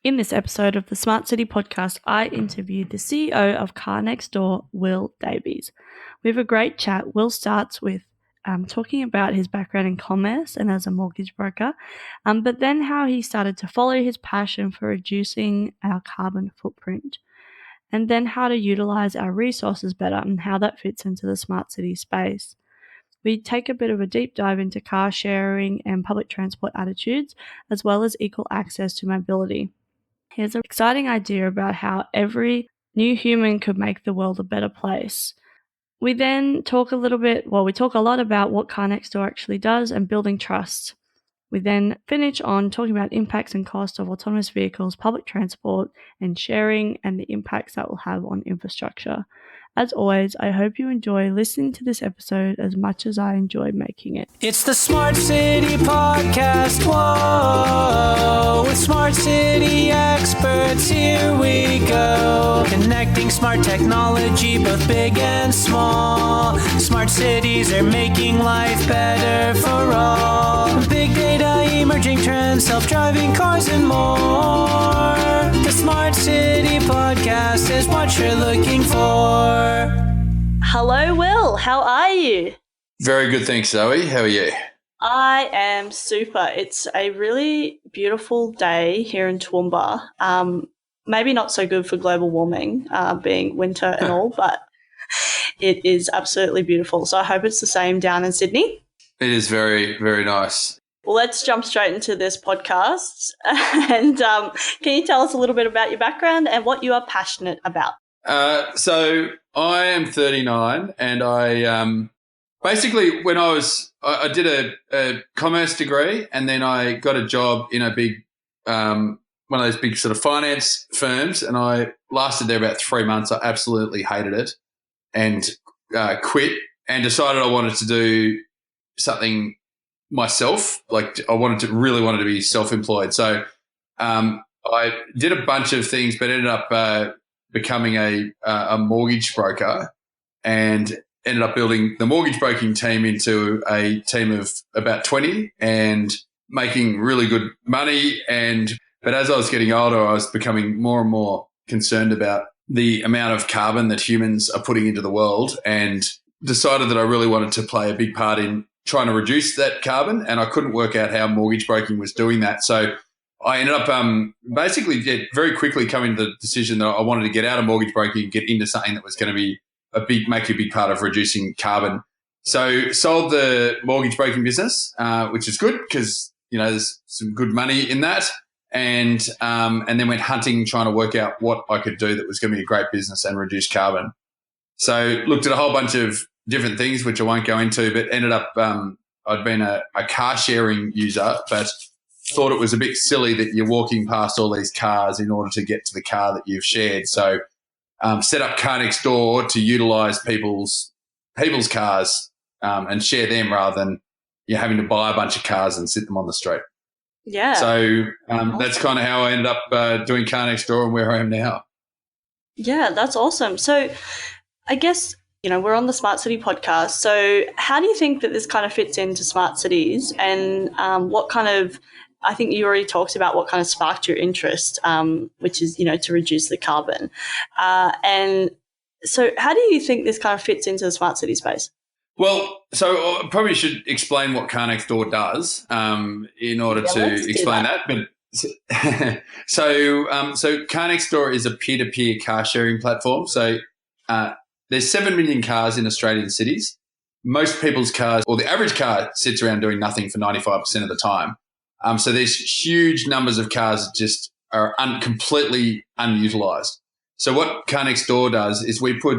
In this episode of the Smart City podcast, I interviewed the CEO of Car Next Door, Will Davies. We have a great chat. Will starts with talking about his background in commerce and as a mortgage broker, but then how he started to follow his passion for reducing our carbon footprint, and then how to utilize our resources better and how that fits into the smart city space. We take a bit of a deep dive into car sharing and public transport attitudes, as well as equal access to mobility. Here's an exciting idea about how every new human could make the world a better place. We then talk a lot about what Car Next Door actually does and building trust. We then finish on talking about impacts and costs of autonomous vehicles, public transport, and sharing, and the impacts that will have on infrastructure. As always, I hope you enjoy listening to this episode as much as I enjoy making it. It's the Smart City Podcast, whoa, with Smart City experts, here we go. Connecting smart technology, both big and small. Smart cities are making life better for all. Big data, emerging trends, self-driving cars and more. The Smart City Podcast is what you're looking for. Hello, Will. How are you? Very good, thanks, Zoe. How are you? I am super. It's a really beautiful day here in Toowoomba. Maybe not so good for global warming, being winter and all, but it is absolutely beautiful. So I hope it's the same down in Sydney. It is very, very nice. Well, let's jump straight into this podcast. And can you tell us a little bit about your background and what you are passionate about? So I am 39, and I basically when I did a commerce degree, and then I got a job in a big one of those big sort of finance firms, and I lasted there about 3 months. I absolutely hated it, and quit, and decided I wanted to do something myself. Like I really wanted to be self-employed. So I did a bunch of things, but ended up becoming a mortgage broker, and ended up building the mortgage broking team into a team of about 20 and making really good money. But as I was getting older, I was becoming more and more concerned about the amount of carbon that humans are putting into the world, and decided that I really wanted to play a big part in trying to reduce that carbon, and I couldn't work out how mortgage broking was doing that. So I ended up very quickly coming to the decision that I wanted to get out of mortgage broking and get into something that was going to be make a big part of reducing carbon. So sold the mortgage broking business, which is good because there's some good money in that, and then went hunting, trying to work out what I could do that was going to be a great business and reduce carbon. So looked at a whole bunch of different things, which I won't go into, but ended up I'd been a car sharing user, but thought it was a bit silly that you're walking past all these cars in order to get to the car that you've shared. So set up Car Next Door to utilise people's cars and share them rather than having to buy a bunch of cars and sit them on the street. Yeah. So that's kind of how I ended up doing Car Next Door and where I am now. Yeah, that's awesome. So I guess, we're on the Smart City podcast. So how do you think that this kind of fits into smart cities, and what kind of, I think you already talked about what kind of sparked your interest, which is, to reduce the carbon. And so how do you think this kind of fits into the smart city space? Well, so I probably should explain what Car Next Door does in order to explain that. But so Car Next Door is a peer-to-peer car sharing platform. So there's 7 million cars in Australian cities. Most people's cars, or the average car, sits around doing nothing for 95% of the time. So there's huge numbers of cars that just are completely unutilised. So what Car Next Door does is we put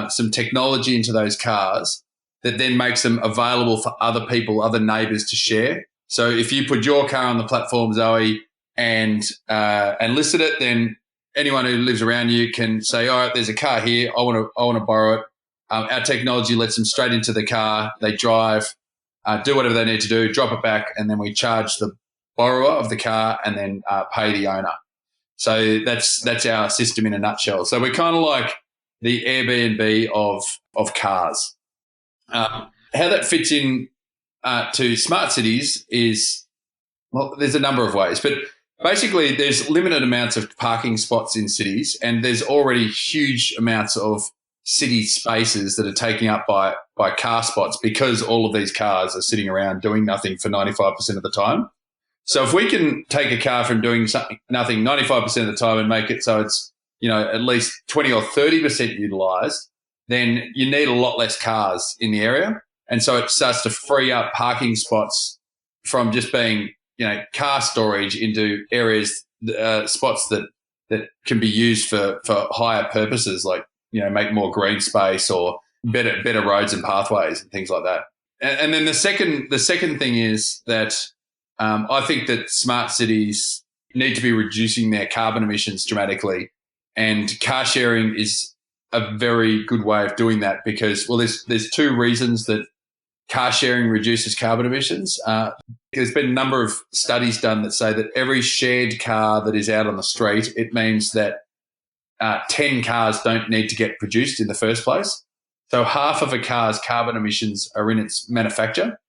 some technology into those cars that then makes them available for other people, other neighbours to share. So if you put your car on the platform, Zoe, and listed it, then anyone who lives around you can say, all right, there's a car here. I want to borrow it. Our technology lets them straight into the car. They drive, do whatever they need to do, drop it back, and then we charge the borrower of the car and then pay the owner. So that's our system in a nutshell. So we're kind of like the Airbnb of cars. How that fits in to smart cities is, well, there's a number of ways, but basically there's limited amounts of parking spots in cities, and there's already huge amounts of city spaces that are taken up by car spots because all of these cars are sitting around doing nothing for 95% of the time. So if we can take a car from doing nothing 95% of the time and make it so it's, at least 20 or 30% utilised, then you need a lot less cars in the area. And so it starts to free up parking spots from just being, car storage into areas, spots that can be used for higher purposes, like, make more green space or better roads and pathways and things like that. And then the second thing is that I think that smart cities need to be reducing their carbon emissions dramatically, and car sharing is a very good way of doing that because, well, there's two reasons that car sharing reduces carbon emissions. There's been a number of studies done that say that every shared car that is out on the street, it means that 10 cars don't need to get produced in the first place. So half of a car's carbon emissions are in its manufacture.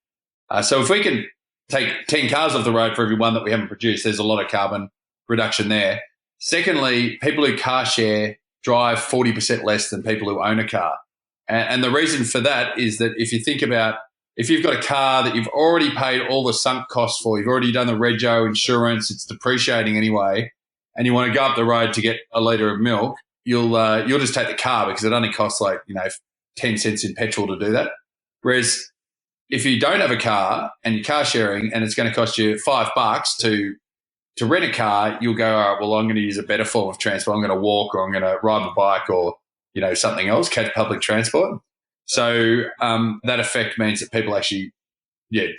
So if we can take 10 cars off the road for every one that we haven't produced, there's a lot of carbon reduction there. Secondly, people who car share drive 40% less than people who own a car. And the reason for that is that if you think about, if you've got a car that you've already paid all the sunk costs for, you've already done the rego insurance, it's depreciating anyway, and you want to go up the road to get a litre of milk, you'll just take the car because it only costs 10 cents in petrol to do that. Whereas if you don't have a car and you're car sharing and it's going to cost you $5 to rent a car, you'll go, all right, well, I'm going to use a better form of transport. I'm going to walk, or I'm going to ride my bike, or something else, catch public transport. So that effect means that people actually,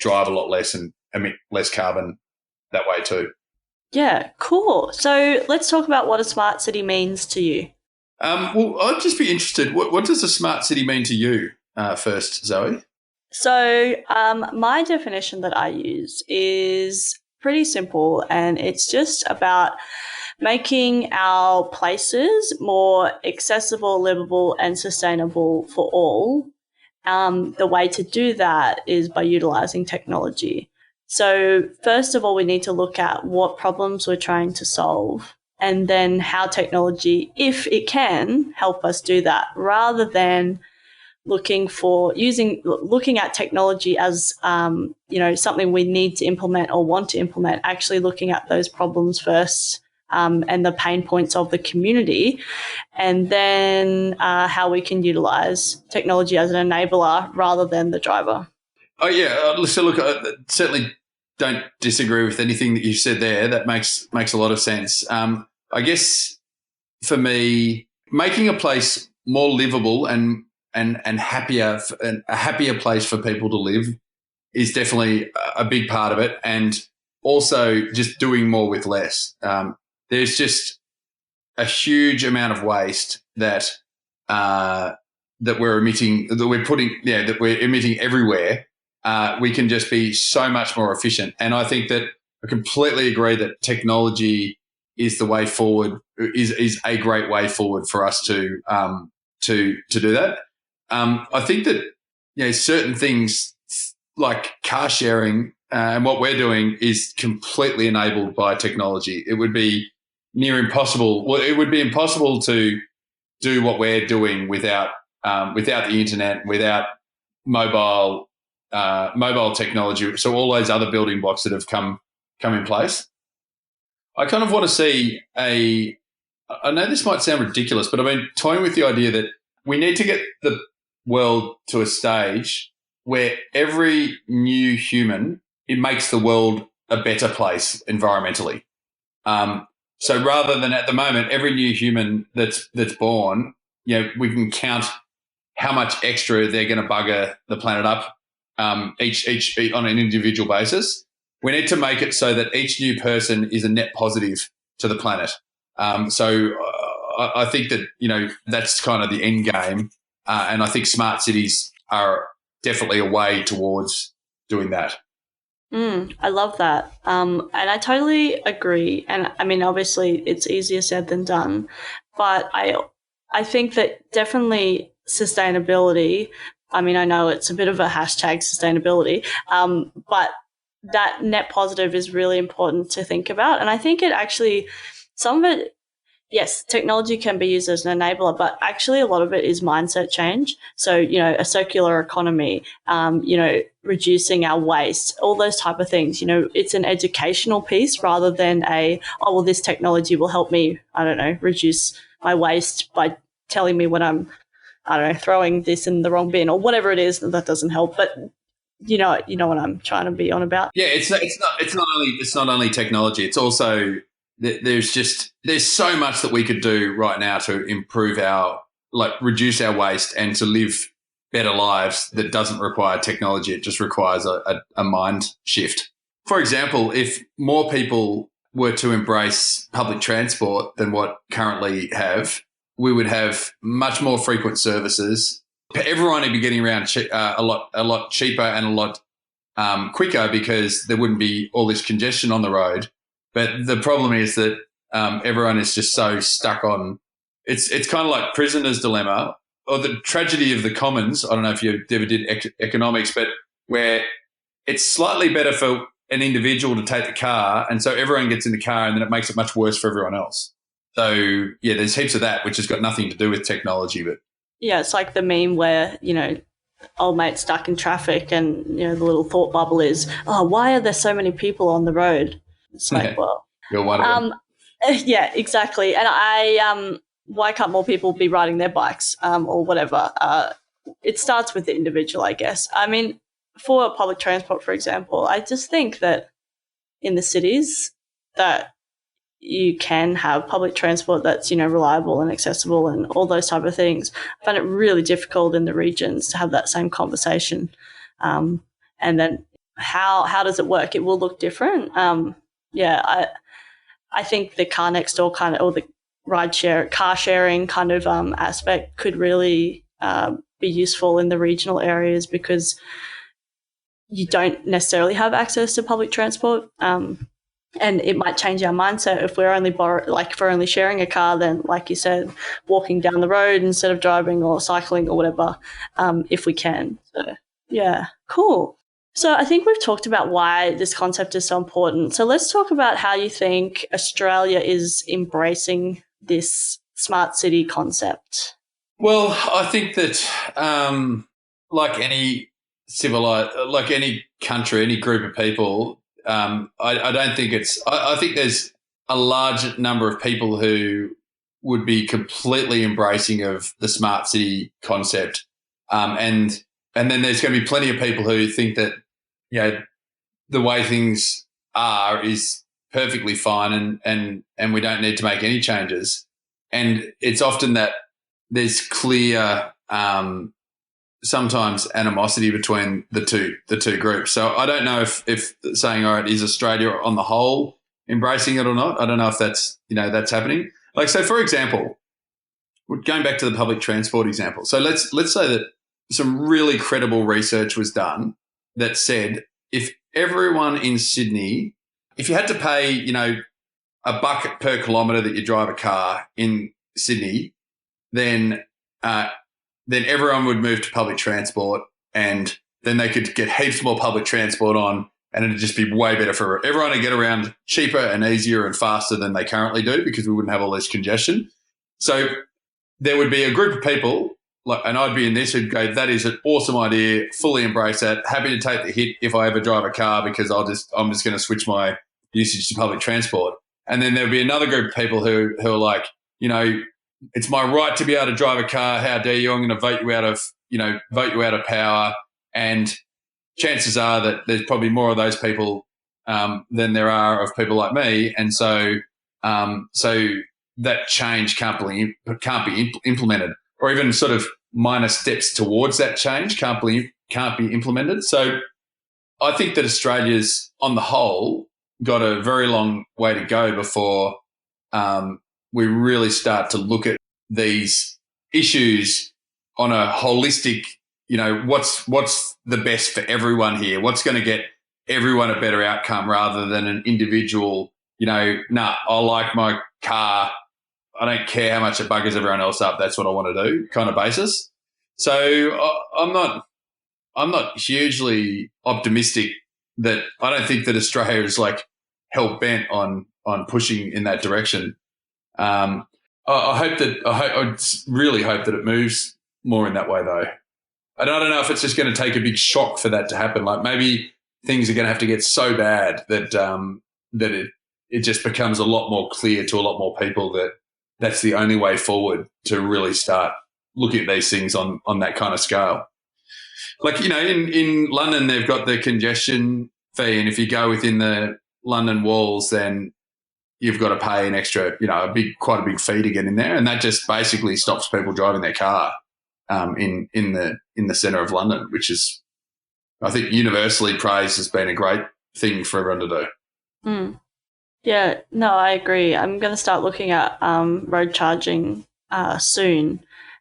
drive a lot less and emit less carbon that way too. Yeah, cool. So let's talk about what a smart city means to you. Well, I'd just be interested, what does a smart city mean to you first, Zoe? So my definition that I use is pretty simple, and it's just about making our places more accessible, livable, and sustainable for all. The way to do that is by utilising technology. So first of all, we need to look at what problems we're trying to solve, and then how technology, if it can, help us do that, rather than looking at technology as something we need to implement or want to implement. Actually looking at those problems first, and the pain points of the community, and then how we can utilize technology as an enabler rather than the driver. Oh yeah, so look, I certainly don't disagree with anything that you've said there. That makes a lot of sense. I guess for me, making a place more livable and happier, and a happier place for people to live is definitely a big part of it, and also just doing more with less. There's just a huge amount of waste that we're emitting, that we're emitting everywhere. We can just be so much more efficient, and I think that I completely agree that technology is the way forward. Is a great way forward for us to do that. I think that certain things like car sharing and what we're doing is completely enabled by technology. It would be near impossible. Well, it would be impossible to do what we're doing without the internet, without mobile technology. So all those other building blocks that have come in place. I kind of want to see I know this might sound ridiculous, but I've been toying with the idea that we need to get the world to a stage where every new human, it makes the world a better place environmentally. So rather than at the moment, every new human that's born, we can count how much extra they're going to bugger the planet up each on an individual basis. We need to make it so that each new person is a net positive to the planet. So I think that, that's kind of the end game. And I think smart cities are definitely a way towards doing that. I love that. And I totally agree. And I mean, obviously it's easier said than done, but I think that definitely sustainability, I mean, I know it's a bit of a hashtag sustainability, but that net positive is really important to think about. And I think it actually, some of it, yes, technology can be used as an enabler, but actually a lot of it is mindset change. So, a circular economy, reducing our waste, all those type of things. It's an educational piece rather than this technology will help me, I don't know, reduce my waste by telling me when I'm, I don't know, throwing this in the wrong bin or whatever it is. That doesn't help, but you know what I'm trying to be on about. Yeah, it's not only technology. It's also there's so much that we could do right now to improve reduce our waste and to live better lives that doesn't require technology. It just requires a mind shift. For example, if more people were to embrace public transport than what currently have, we would have much more frequent services. Everyone would be getting around a lot cheaper and a lot quicker because there wouldn't be all this congestion on the road. But the problem is that everyone is just so stuck on. It's kind of like prisoner's dilemma or the tragedy of the commons. I don't know if you ever did economics, but where it's slightly better for an individual to take the car, and so everyone gets in the car, and then it makes it much worse for everyone else. So yeah, there's heaps of that, which has got nothing to do with technology, but. Yeah, it's like the meme where, old mate stuck in traffic and, the little thought bubble is, oh, why are there so many people on the road? It's like, well. You're one of them. Yeah, exactly. And why can't more people be riding their bikes or whatever? It starts with the individual, I guess. I mean, for public transport, for example, I just think that in the cities that you can have public transport that's, reliable and accessible and all those type of things. I find it really difficult in the regions to have that same conversation. And then how does it work? It will look different. I think the car next door kind of, or the car sharing kind of aspect could really be useful in the regional areas because you don't necessarily have access to public transport. And it might change our mindset if we're only sharing a car, then, like you said, walking down the road instead of driving or cycling or whatever, if we can. So, yeah, cool. So I think we've talked about why this concept is so important. So let's talk about how you think Australia is embracing this smart city concept. Well, I think that like any country, any group of people, I don't think I think there's a large number of people who would be completely embracing of the smart city concept. And then there's going to be plenty of people who think that, the way things are is perfectly fine and we don't need to make any changes. And it's often that there's clear, sometimes animosity between the two groups. So I don't know if saying, all right, is Australia on the whole embracing it or not? I don't know if that's happening. Like, so for example, going back to the public transport example. So let's say that some really credible research was done that said if everyone in Sydney, if you had to pay, $1 per kilometre that you drive a car in Sydney, then everyone would move to public transport and then they could get heaps more public transport on and it'd just be way better for everyone to get around cheaper and easier and faster than they currently do because we wouldn't have all this congestion. So there would be a group of people, and I'd be in this, who'd go, that is an awesome idea, fully embrace that, happy to take the hit if I ever drive a car because I'm just going to switch my usage to public transport. And then there'd be another group of people who are like, it's my right to be able to drive a car. How dare you? I'm going to vote you out of power. And chances are that there's probably more of those people than there are of people like me. And so that change can't be implemented, or even sort of minor steps towards that change can't be implemented. So I think that Australia's, on the whole, got a very long way to go before we really start to look at these issues on a holistic, what's the best for everyone here? What's going to get everyone a better outcome rather than an individual, I like my car, I don't care how much it buggers everyone else up, that's what I want to do kind of basis. So I'm not hugely optimistic that I don't think that Australia is like hell bent on pushing in that direction. I really hope that it moves more in that way, though. And I don't know if it's just going to take a big shock for that to happen. Like maybe things are going to have to get so bad that it just becomes a lot more clear to a lot more people that that's the only way forward to really start looking at these things on that kind of scale. Like, you know, in London, they've got the congestion fee, and if you go within the London walls, then you've got to pay an extra, you know, quite a big fee to get in there, and that just basically stops people driving their car in the centre of London, which is, I think, universally praised has been a great thing for everyone to do. Mm. Yeah, no, I agree. I'm going to start looking at road charging soon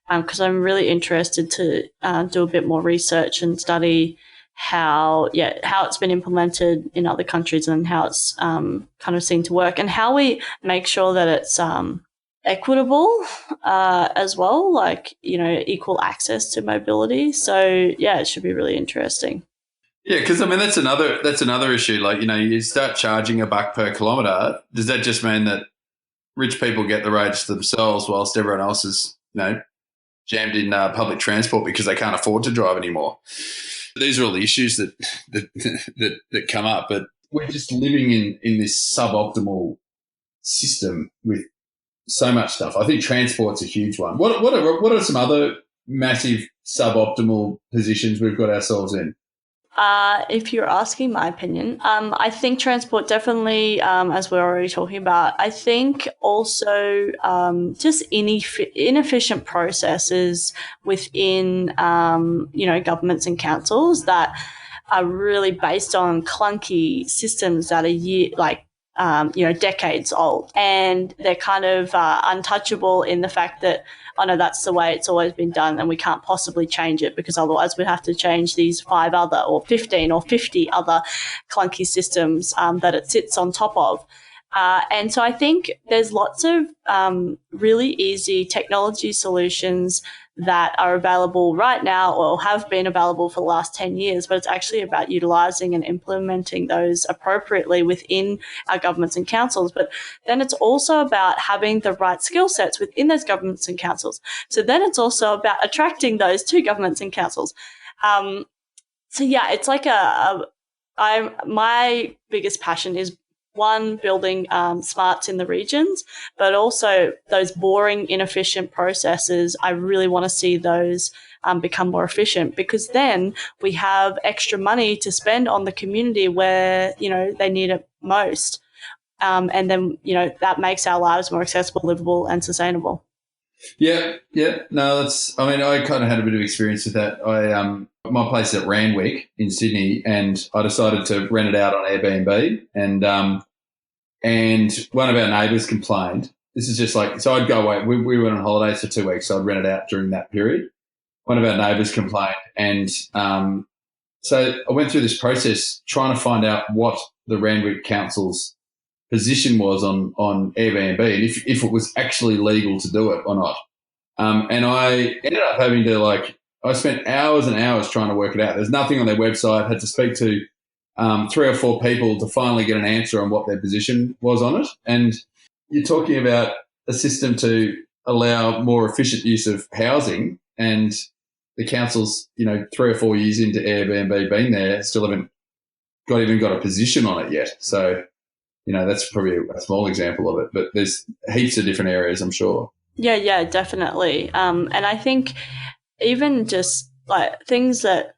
because I'm really interested to do a bit more research and study how it's been implemented in other countries and how it's kind of seen to work, and how we make sure that it's equitable as well, like, you know, equal access to mobility. So yeah, it should be really interesting. Yeah, because I mean that's another issue. Like, you know, you start charging $1 per kilometre. Does that just mean that rich people get the roads to themselves whilst everyone else is, you know, jammed in public transport because they can't afford to drive anymore? These are all the issues that come up. But we're just living in this suboptimal system with so much stuff. I think transport's a huge one. What are some other massive suboptimal positions we've got ourselves in? If you're asking my opinion, I think transport definitely, as we're already talking about, I think also just inefficient processes within, you know, governments and councils that are really based on clunky systems that are you know, decades old, and they're kind of untouchable in the fact that, oh no, that's the way it's always been done and we can't possibly change it, because otherwise we'd have to change these 5 other or 15 or 50 other clunky systems that it sits on top of. And so I think there's lots of really easy technology solutions that are available right now or have been available for the last 10 years, but it's actually about utilising and implementing those appropriately within our governments and councils. But then it's also about having the right skill sets within those governments and councils. So then it's also about attracting those to governments and councils. So yeah, it's like my biggest passion is, one, building smarts in the regions, but also those boring, inefficient processes. I really want to see those become more efficient, because then we have extra money to spend on the community where, you know, they need it most. And then, you know, that makes our lives more accessible, livable and sustainable. Yeah. No, I mean, I kind of had a bit of experience with that. My place is at Randwick in Sydney, and I decided to rent it out on Airbnb, and one of our neighbours complained. This is just like, so I'd go away. We went on holidays for 2 weeks, so I'd rent it out during that period. One of our neighbours complained, and so I went through this process trying to find out what the Randwick Council's position was on Airbnb, and if it was actually legal to do it or not. And I ended up having to, like, I spent hours and hours trying to work it out. There's nothing on their website. Had to speak to 3 or 4 people to finally get an answer on what their position was on it. And you're talking about a system to allow more efficient use of housing, and the council's, you know, 3 or 4 years into Airbnb being there, still haven't got a position on it yet. So, you know, that's probably a small example of it, but there's heaps of different areas, I'm sure. Yeah, definitely. And I think even just like things that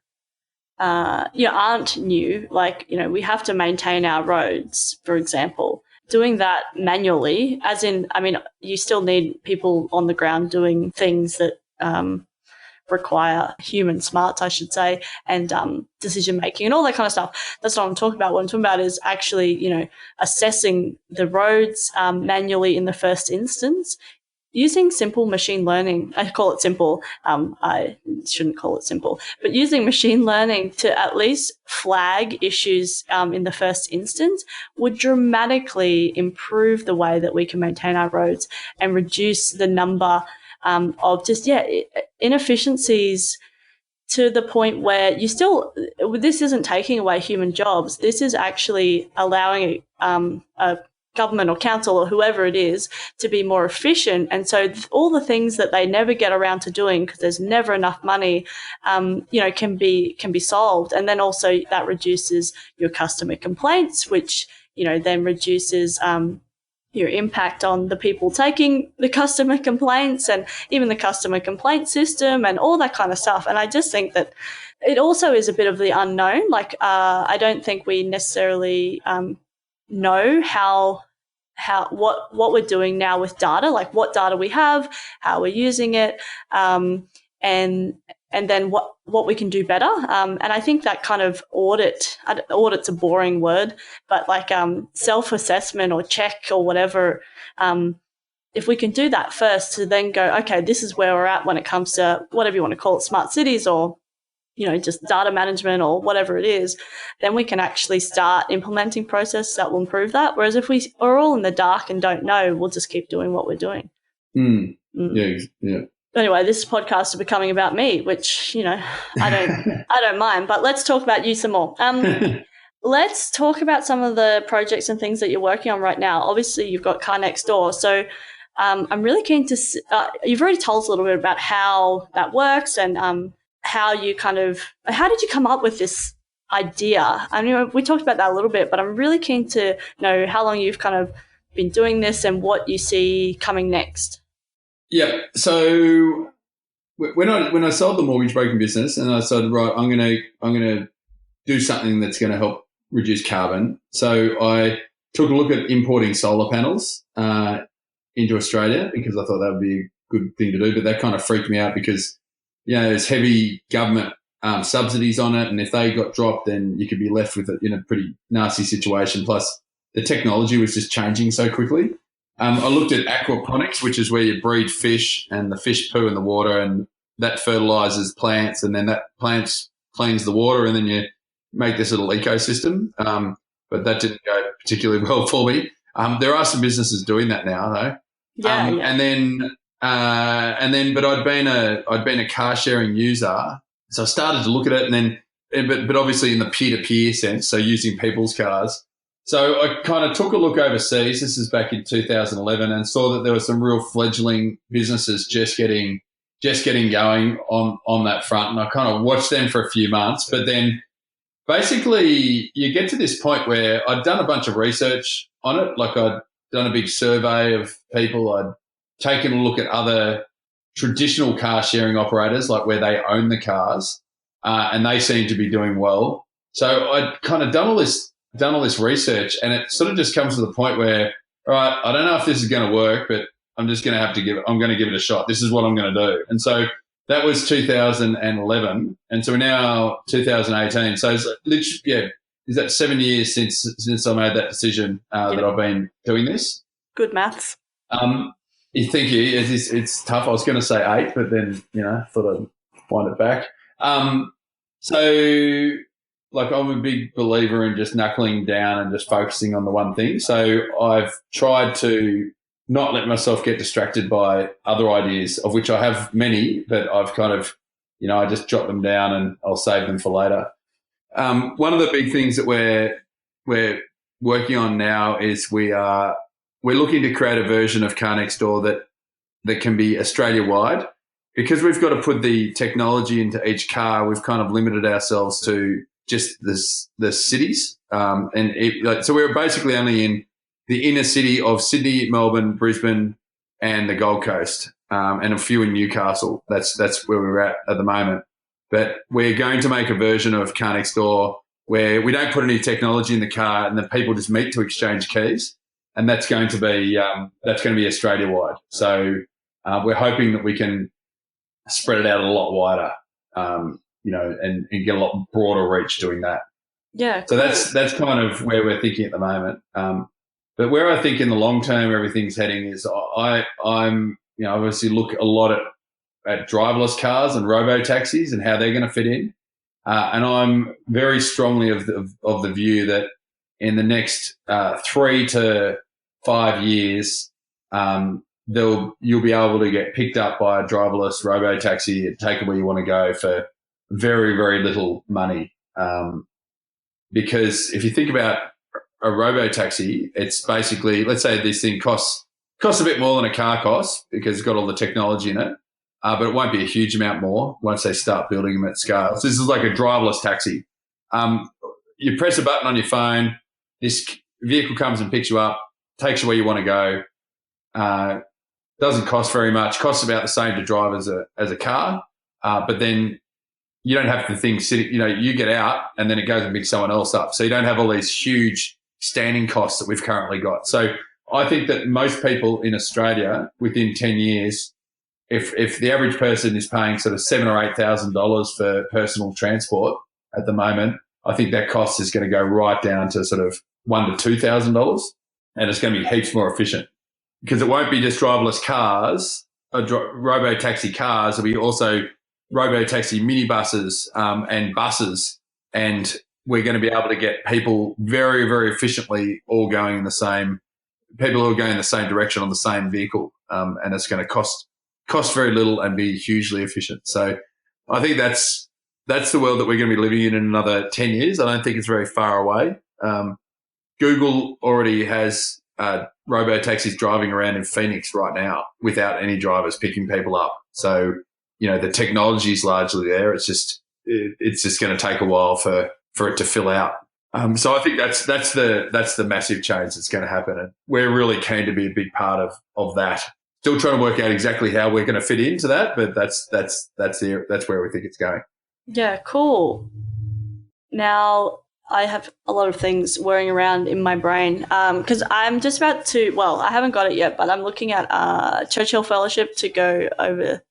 aren't new, like, you know, we have to maintain our roads, for example. Doing that manually, as in, I mean, you still need people on the ground doing things that require human smarts, I should say, and decision making and all that kind of stuff. That's not what I'm talking about. What I'm talking about is actually, you know, assessing the roads manually in the first instance, using simple machine learning. I call it simple. I shouldn't call it simple, but using machine learning to at least flag issues in the first instance would dramatically improve the way that we can maintain our roads and reduce the number of just inefficiencies to the point where this isn't taking away human jobs. This is actually allowing a government or council or whoever it is to be more efficient. And so all the things that they never get around to doing because there's never enough money, can be solved. And then also that reduces your customer complaints, which, then reduces your impact on the people taking the customer complaints and even the customer complaint system and all that kind of stuff. And I just think that it also is a bit of the unknown. Like, I don't think we necessarily know what we're doing now with data, like what data we have, how we're using it, and then what we can do better. And I think that kind of audit's a boring word, but like self-assessment or check or whatever, if we can do that first to then go, okay, this is where we're at when it comes to whatever you want to call it, smart cities or just data management or whatever it is, then we can actually start implementing processes that will improve that. Whereas if we are all in the dark and don't know, we'll just keep doing what we're doing. Yeah. Anyway, this podcast is becoming about me, which, I don't mind. But let's talk about you some more. Let's talk about some of the projects and things that you're working on right now. Obviously, you've got Car Next Door. So I'm really keen to you've already told us a little bit about how that works and how did you come up with this idea? I mean, we talked about that a little bit, but I'm really keen to know how long you've kind of been doing this and what you see coming next. Yeah. So when I sold the mortgage broking business and I said, right, I'm gonna do something that's going to help reduce carbon. So I took a look at importing solar panels into Australia because I thought that would be a good thing to do. But that kind of freaked me out because there's heavy government subsidies on it, and if they got dropped, then you could be left with it in a pretty nasty situation. Plus, the technology was just changing so quickly. I looked at aquaponics, which is where you breed fish and the fish poo in the water, and that fertilizes plants, and then that plants cleans the water, and then you make this little ecosystem. But that didn't go particularly well for me. There are some businesses doing that now, though. Yeah. But I'd been a car sharing user, so I started to look at it, and then, but obviously in the peer-to-peer sense, so using people's cars. So I kind of took a look overseas. This is back in 2011, and saw that there were some real fledgling businesses just getting going on that front, and I kind of watched them for a few months. But then, basically, you get to this point where I'd done a bunch of research on it, like I'd done a big survey of people. I'd taken a look at other traditional car sharing operators, like where they own the cars, and they seem to be doing well. So I'd kind of done all this research, and it sort of just comes to the point where, all right, I don't know if this is going to work, but I'm just going to have to I'm going to give it a shot. This is what I'm going to do. And so that was 2011, and so we're now 2018. So it's literally, is that 7 years since I made that decision that I've been doing this? Good maths. You think it's tough. I was going to say 8, but then thought I'd wind it back. So like I'm a big believer in just knuckling down and just focusing on the one thing. So I've tried to not let myself get distracted by other ideas, of which I have many, but I've kind of, I just jot them down and I'll save them for later. One of the big things that we're working on now is we're looking to create a version of Car Next Door that can be Australia-wide. Because we've got to put the technology into each car, we've kind of limited ourselves to just the cities. So we're basically only in the inner city of Sydney, Melbourne, Brisbane, and the Gold Coast, and a few in Newcastle. That's where we're at the moment. But we're going to make a version of Car Next Door where we don't put any technology in the car, and the people just meet to exchange keys, and that's going to be Australia-wide. So we're hoping that we can spread it out a lot wider, and get a lot broader reach doing that. Yeah. So that's kind of where we're thinking at the moment. But where I think in the long term everything's heading is I'm obviously look a lot at driverless cars and robo taxis and how they're going to fit in. And I'm very strongly of the view that in the next 3 to 5 years, you'll be able to get picked up by a driverless robo taxi and take it where you want to go for very, very little money. Because if you think about a robo-taxi, it's basically, let's say this thing costs a bit more than a car costs because it's got all the technology in it, but it won't be a huge amount more once they start building them at scale. So this is like a driverless taxi. You press a button on your phone, this vehicle comes and picks you up, takes you where you want to go. Doesn't cost very much, costs about the same to drive as a car, but then you don't have the thing sitting, you get out and then it goes and picks someone else up. So you don't have all these huge standing costs that we've currently got. So I think that most people in Australia within 10 years, if the average person is paying sort of $7,000 or $8,000 for personal transport at the moment, I think that cost is going to go right down to sort of $1,000 to $2,000, and it's going to be heaps more efficient because it won't be just driverless cars, robo-taxi cars. It'll be also robo-taxi minibuses and buses, and we're going to be able to get people very, very efficiently all going in the same direction on the same vehicle, and it's going to cost very little and be hugely efficient. So I think that's the world that we're going to be living in another 10 years. I don't think it's very far away. Google already has robo-taxis driving around in Phoenix right now without any drivers picking people up. So, the technology is largely there. It's just going to take a while for it to fill out. So I think that's the massive change that's going to happen, and we're really keen to be a big part of that. Still trying to work out exactly how we're going to fit into that, but that's where we think it's going. Yeah, cool. Now I have a lot of things whirring around in my brain because I'm just about to. Well, I haven't got it yet, but I'm looking at Churchill Fellowship to go over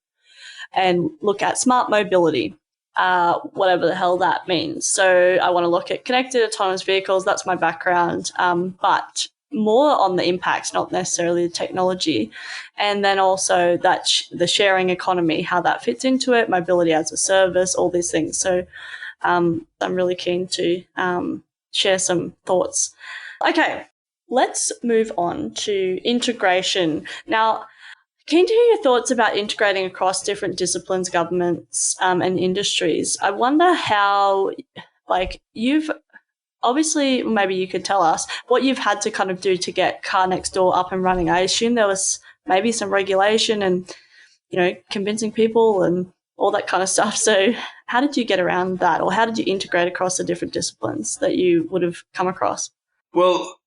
and look at smart mobility. Whatever the hell that means. So I want to look at connected autonomous vehicles. That's my background, but more on the impacts, not necessarily the technology. And then also that the sharing economy, how that fits into it, mobility as a service, all these things. So I'm really keen to share some thoughts. Okay, let's move on to integration. Now, keen to hear your thoughts about integrating across different disciplines, governments, and industries. I wonder how, you've obviously, maybe you could tell us what you've had to kind of do to get Car Next Door up and running. I assume there was maybe some regulation and, convincing people and all that kind of stuff. So how did you get around that, or how did you integrate across the different disciplines that you would have come across? Well,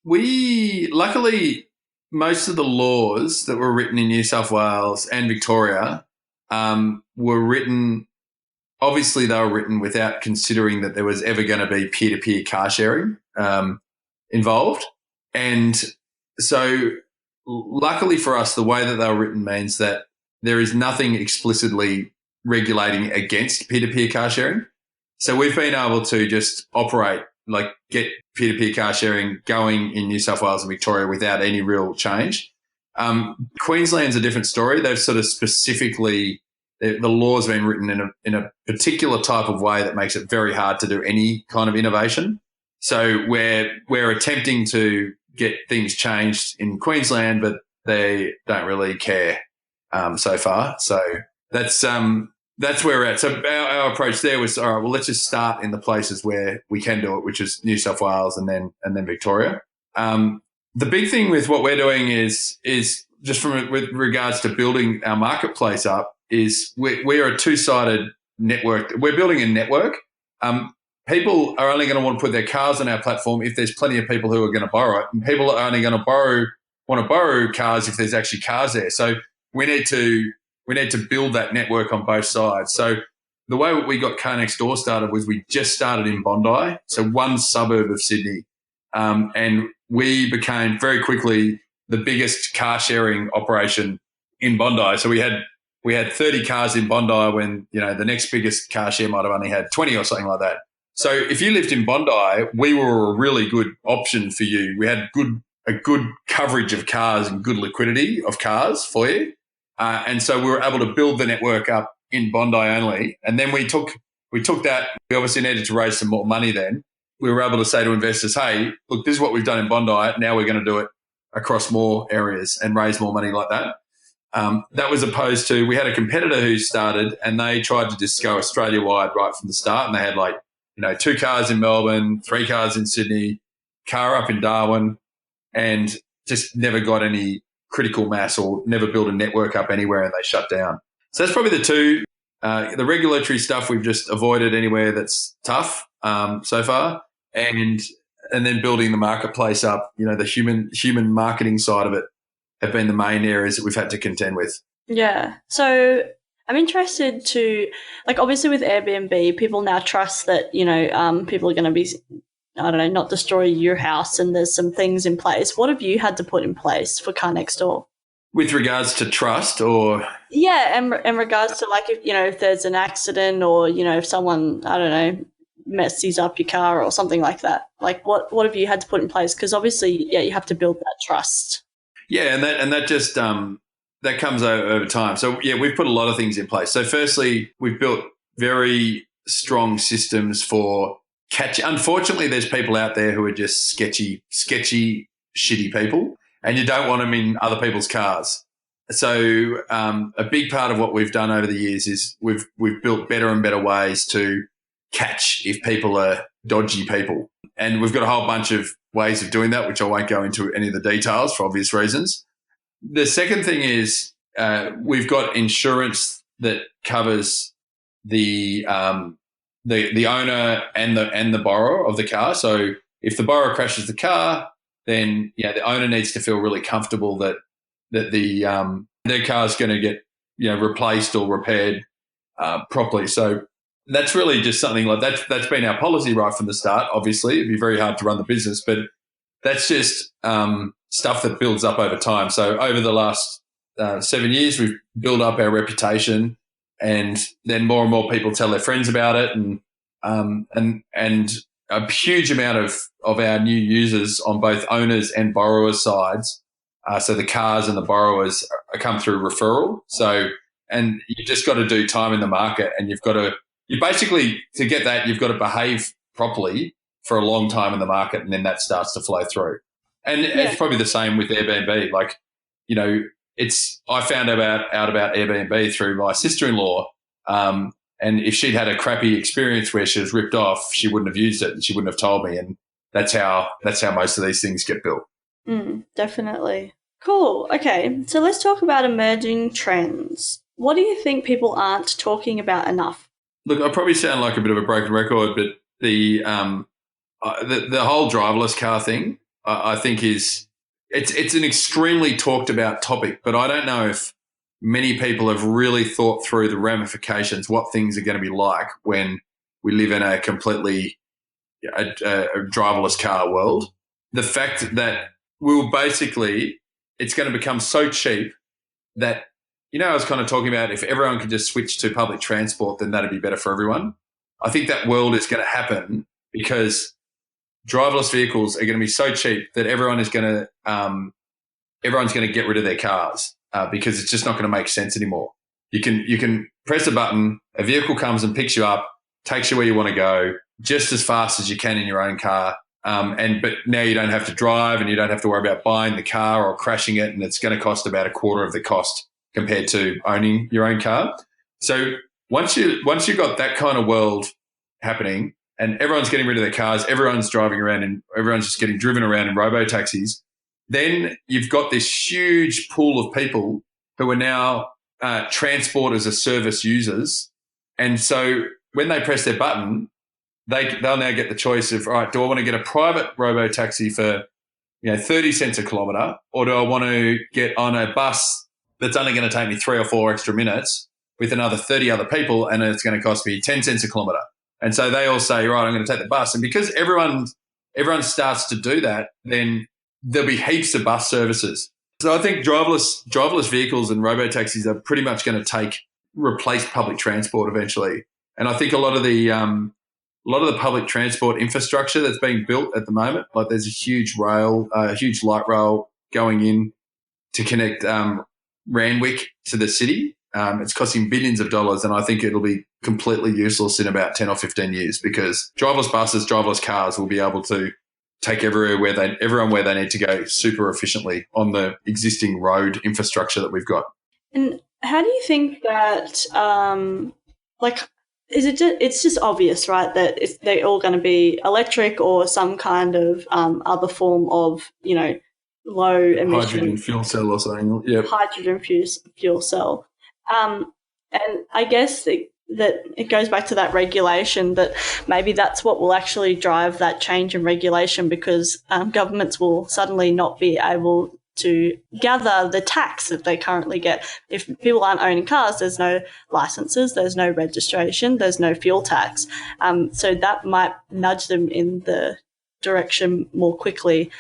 luckily, most of the laws that were written in New South Wales and Victoria were written, obviously they were written without considering that there was ever going to be peer-to-peer car sharing involved. And so luckily for us, the way that they were written means that there is nothing explicitly regulating against peer-to-peer car sharing. So we've been able to just operate, get peer-to-peer car sharing going in New South Wales and Victoria without any real change. Queensland's a different story. They've sort of specifically, the law's been written in a particular type of way that makes it very hard to do any kind of innovation. So we're attempting to get things changed in Queensland, but they don't really care so far. So that's where we're at. So our approach there was, all right, well, let's just start in the places where we can do it, which is New South Wales and then Victoria. The big thing with what we're doing is just with regards to building our marketplace up is we're a two-sided network. We're building a network. People are only going to want to put their cars on our platform if there's plenty of people who are going to borrow it, and people are only going to want to borrow cars if there's actually cars there. So we need to build that network on both sides. So the way we got Car Next Door started was we just started in Bondi, so one suburb of Sydney, and we became very quickly the biggest car sharing operation in Bondi. So we had 30 cars in Bondi when the next biggest car share might have only had 20 or something like that. So if you lived in Bondi, we were a really good option for you. We had a good coverage of cars and good liquidity of cars for you. And so we were able to build the network up in Bondi only. And then we took that. We obviously needed to raise some more money then. We were able to say to investors, hey, look, this is what we've done in Bondi. Now we're going to do it across more areas and raise more money like that. That was opposed to, we had a competitor who started and they tried to just go Australia-wide right from the start, and they had 2 cars in Melbourne, 3 cars in Sydney, car up in Darwin, and just never got any critical mass or never built a network up anywhere, and they shut down. So that's probably the two. The regulatory stuff we've just avoided anywhere that's tough so far, and then building the marketplace up, the human marketing side of it have been the main areas that we've had to contend with. Yeah. So I'm interested to, obviously with Airbnb, people now trust that, people are going to be, not destroy your house, and there's some things in place. What have you had to put in place for Car Next Door? With regards to trust, or? Yeah, and in regards to if there's an accident, or, if someone, messes up your car or something like that. What have you had to put in place? Because obviously, you have to build that trust. Yeah, and that just that comes over time. So yeah, we've put a lot of things in place. So firstly, we've built very strong systems for catch. Unfortunately, there's people out there who are just sketchy, shitty people, and you don't want them in other people's cars. So a big part of what we've done over the years is we've built better and better ways to catch if people are dodgy people. And we've got a whole bunch of ways of doing that, which I won't go into any of the details for obvious reasons. The second thing is we've got insurance that covers the owner and the borrower of the car. So if the borrower crashes the car, then the owner needs to feel really comfortable that their car is going to get replaced or repaired properly. So that's really just something like that. That's been our policy right from the start. Obviously, it'd be very hard to run the business, but that's just stuff that builds up over time. So over the last 7 years, we've built up our reputation, and then more and more people tell their friends about it, and a huge amount of our new users on both owners and borrowers sides. So the cars and the borrowers come through referral. So, and you just got to do time in the market, and you basically, to get that, you've got to behave properly for a long time in the market, and then that starts to flow through. And it's probably the same with Airbnb. I found out about Airbnb through my sister-in-law, and if she'd had a crappy experience where she was ripped off, she wouldn't have used it, and she wouldn't have told me. And that's how most of these things get built. Definitely. Cool. Okay, so let's talk about emerging trends. What do you think people aren't talking about enough? Look, I probably sound like a bit of a broken record, but the whole driverless car thing, I think it's an extremely talked about topic, but I don't know if many people have really thought through the ramifications, what things are going to be like when we live in a completely a driverless car world. The fact that it's going to become so cheap that, I was kind of talking about if everyone could just switch to public transport, then that'd be better for everyone. I think that world is going to happen because driverless vehicles are going to be so cheap that everyone's going to get rid of their cars because it's just not going to make sense anymore. You can press a button, a vehicle comes and picks you up, takes you where you want to go just as fast as you can in your own car. But now you don't have to drive, and you don't have to worry about buying the car or crashing it, and it's going to cost about a quarter of the cost compared to owning your own car. So once you've got that kind of world happening, and everyone's getting rid of their cars, everyone's driving around, and everyone's just getting driven around in robo-taxis, then you've got this huge pool of people who are now transport as a service users. And so when they press their button, they'll now get the choice of, all right, do I want to get a private robo-taxi for 30 cents a kilometre, or do I want to get on a bus that's only going to take me 3 or 4 extra minutes with another 30 other people, and it's going to cost me 10 cents a kilometre? And so they all say, right, I'm going to take the bus. And because everyone starts to do that, then there'll be heaps of bus services. So I think driverless vehicles and robo-taxis are pretty much going to replace public transport eventually. And I think a lot of the public transport infrastructure that's being built at the moment, like there's a huge light rail going in to connect Randwick to the city. It's costing billions of dollars, and I think it'll be completely useless in about 10 or 15 years because driverless buses, driverless cars will be able to take everyone where they need to go super efficiently on the existing road infrastructure that we've got. And how do you think that, is it just, it's just obvious, right, that they're all going to be electric or some kind of other form of, low emission Hydrogen fuel cell or something. Yep. hydrogen fuel cell. And I guess that it goes back to that regulation, that maybe that's what will actually drive that change in regulation, because governments will suddenly not be able to gather the tax that they currently get. If people aren't owning cars, there's no licenses, there's no registration, there's no fuel tax. So that might nudge them in the direction more quickly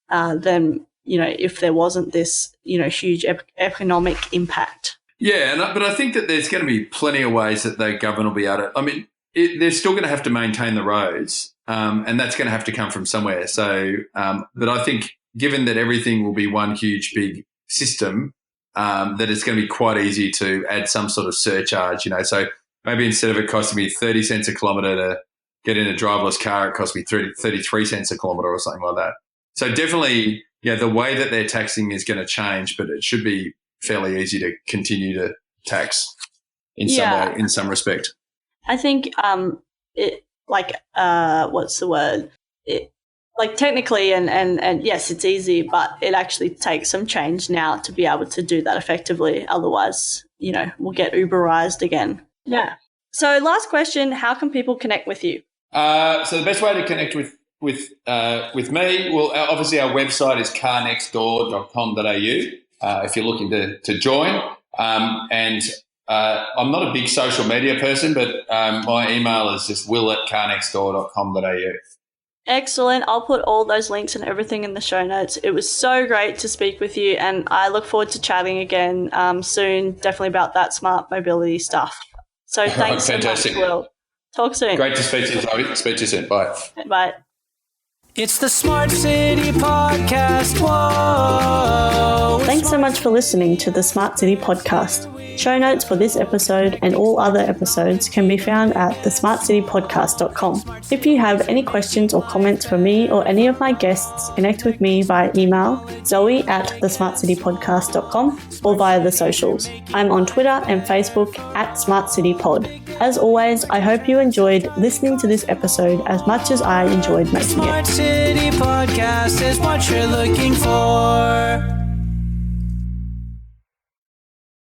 than, if there wasn't this, huge economic impact. Yeah, but I think that there's going to be plenty of ways that the government will be able to. I mean, they're still going to have to maintain the roads, and that's going to have to come from somewhere. So, but I think given that everything will be one huge big system, that it's going to be quite easy to add some sort of surcharge. So maybe instead of it costing me 30 cents a kilometre to get in a driverless car, it costs me 33 cents a kilometre or something like that. So definitely, the way that they're taxing is going to change, but it should be fairly easy to continue to tax in some way, in some respect. I think what's the word? Technically and yes, it's easy, but it actually takes some change now to be able to do that effectively. Otherwise, we'll get Uberized again. Yeah. So last question, how can people connect with you? So the best way to connect with me, well, obviously our website is carnextdoor.com.au. If you're looking to join. And I'm not a big social media person, but my email is just will@carnextdoor.com.au. Excellent. I'll put all those links and everything in the show notes. It was so great to speak with you, and I look forward to chatting again soon, definitely about that smart mobility stuff. So thanks so much, Will. Talk soon. Great to speak to you, Zoe. Speak to you soon. Bye. Bye. It's the Smart City Podcast. Whoa. Thanks so much for listening to the Smart City Podcast. Show notes for this episode and all other episodes can be found at thesmartcitypodcast.com. If you have any questions or comments for me or any of my guests, connect with me via email, zoe@thesmartcitypodcast.com, or via the socials. I'm on Twitter and Facebook @SmartCityPod. As always, I hope you enjoyed listening to this episode as much as I enjoyed making it. Smart City Podcast is what you're looking for.